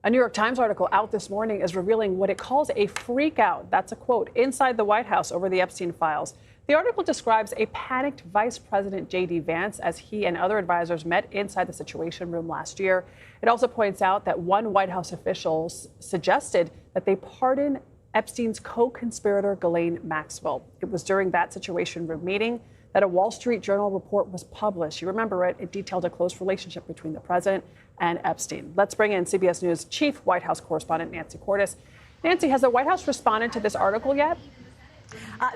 A New York Times article out this morning is revealing what it calls a freakout. That's a quote inside the White House over the Epstein files. The article describes a panicked Vice President J.D. Vance as he and other advisors met inside the Situation Room last year. It also points out that one White House official suggested that they pardon Epstein's co-conspirator Ghislaine Maxwell. It was during that Situation Room meeting that a Wall Street Journal report was published. You remember it. It detailed a close relationship between the president and Epstein. Let's bring in CBS News chief White House correspondent Nancy Cordes. Nancy, has the White House responded to this article yet?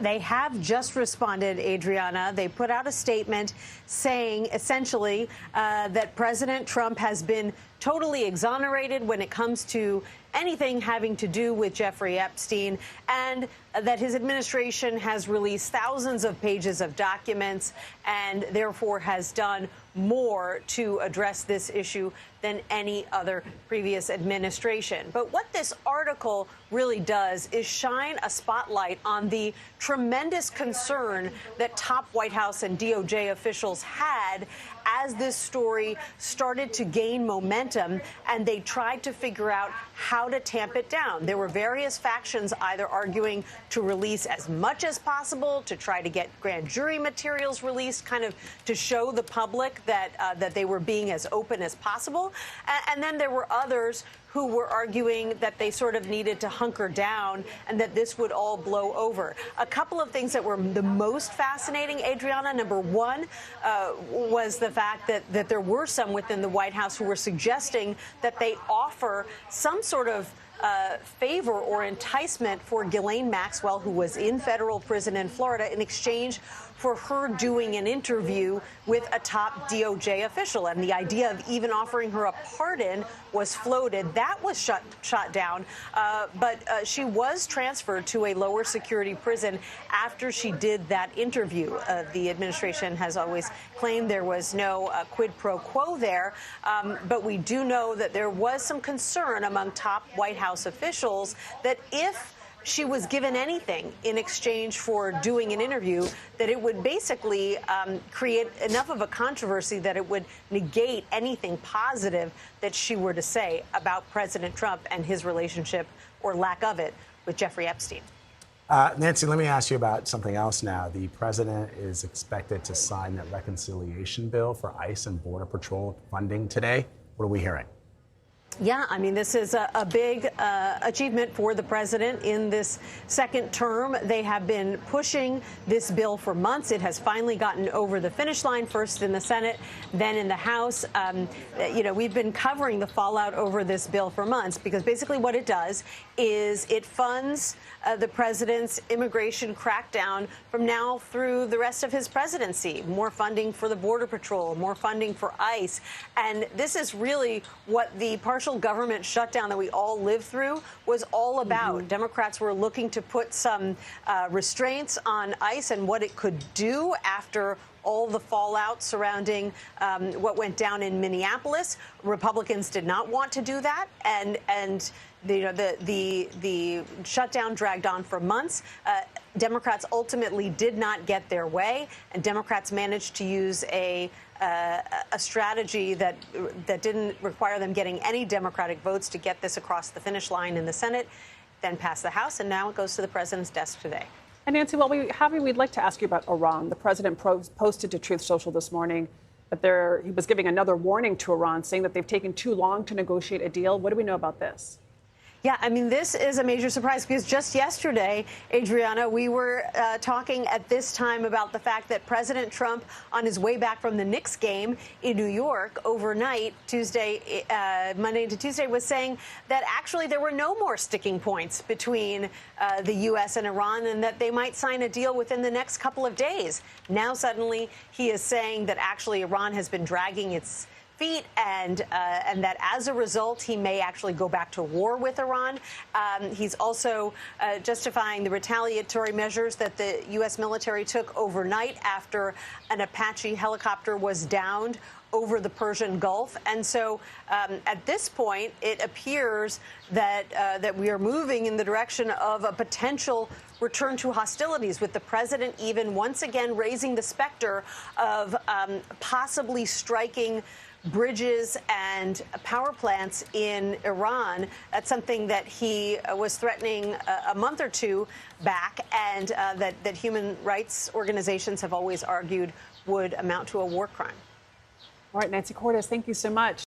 They have just responded, Adriana. They put out a statement saying essentially that President Trump has been totally exonerated when it comes to anything having to do with Jeffrey Epstein, and that his administration has released thousands of pages of documents and therefore has done more to address this issue than any other previous administration. But what this article really does is shine a spotlight on the tremendous concern that top White House and DOJ officials had as this story started to gain momentum, and they tried to figure out how to tamp it down. There were various factions either arguing to release as much as possible, to try to get grand jury materials released, kind of to show the public that they were being as open as possible. And then there were others who were arguing that they sort of needed to hunker down and that this would all blow over. A couple of things that were the most fascinating, Adriana. Number one was the fact that there were some within the White House who were suggesting that they offer some sort of favor or enticement for Ghislaine Maxwell, who was in federal prison in Florida, in exchange for her doing an interview with a top DOJ official. And the idea of even offering her a pardon was floated. That was shot down. But she was transferred to a lower security prison after she did that interview. The administration has always claimed there was no quid pro quo there. But we do know that there was some concern among top White House officials that if she was given anything in exchange for doing an interview, that it would basically create enough of a controversy that it would negate anything positive that she were to say about President Trump and his relationship, or lack of it, with Jeffrey Epstein. Nancy, let me ask you about something else now. The president is expected to sign that reconciliation bill for ICE and Border Patrol funding today. What are we hearing? Yeah, I mean, this is a big achievement for the president in this second term. They have been pushing this bill for months. It has finally gotten over the finish line, first in the Senate, then in the House. We've been covering the fallout over this bill for months, because basically what it does is it funds the president's immigration crackdown from now through the rest of his presidency. More funding for the Border Patrol, more funding for ICE. And this is really what the partial government shutdown that we all lived through was all about. Democrats were looking to put some restraints on ICE and what it could do after all the fallout surrounding what went down in Minneapolis. Republicans did not want to do that, and the shutdown dragged on for months. Democrats ultimately did not get their way, and Democrats managed to use a strategy that didn't require them getting any Democratic votes to get this across the finish line in the Senate, then pass the House, and now it goes to the president's desk today. And Nancy, while we have you, we'd like to ask you about Iran. The president posted to Truth Social this morning that he was giving another warning to Iran, saying that they've taken too long to negotiate a deal. What do we know about this? Yeah, I mean, this is a major surprise, because just yesterday, Adriana, we were talking at this time about the fact that President Trump, on his way back from the Knicks game in New York overnight, Monday into Tuesday, was saying that actually there were no more sticking points between the U.S. and Iran, and that they might sign a deal within the next couple of days. Now, suddenly, he is saying that actually Iran has been dragging its feet, and that as a result, he may actually go back to war with Iran. He's also justifying the retaliatory measures that the U.S. military took overnight after an Apache helicopter was downed over the Persian Gulf. And so at this point, it appears that we are moving in the direction of a potential return to hostilities, with the president even once again raising the specter of possibly striking bridges and power plants in Iran. That's something that he was threatening a month or two back, and that human rights organizations have always argued would amount to a war crime. All right, Nancy Cordes, thank you so much.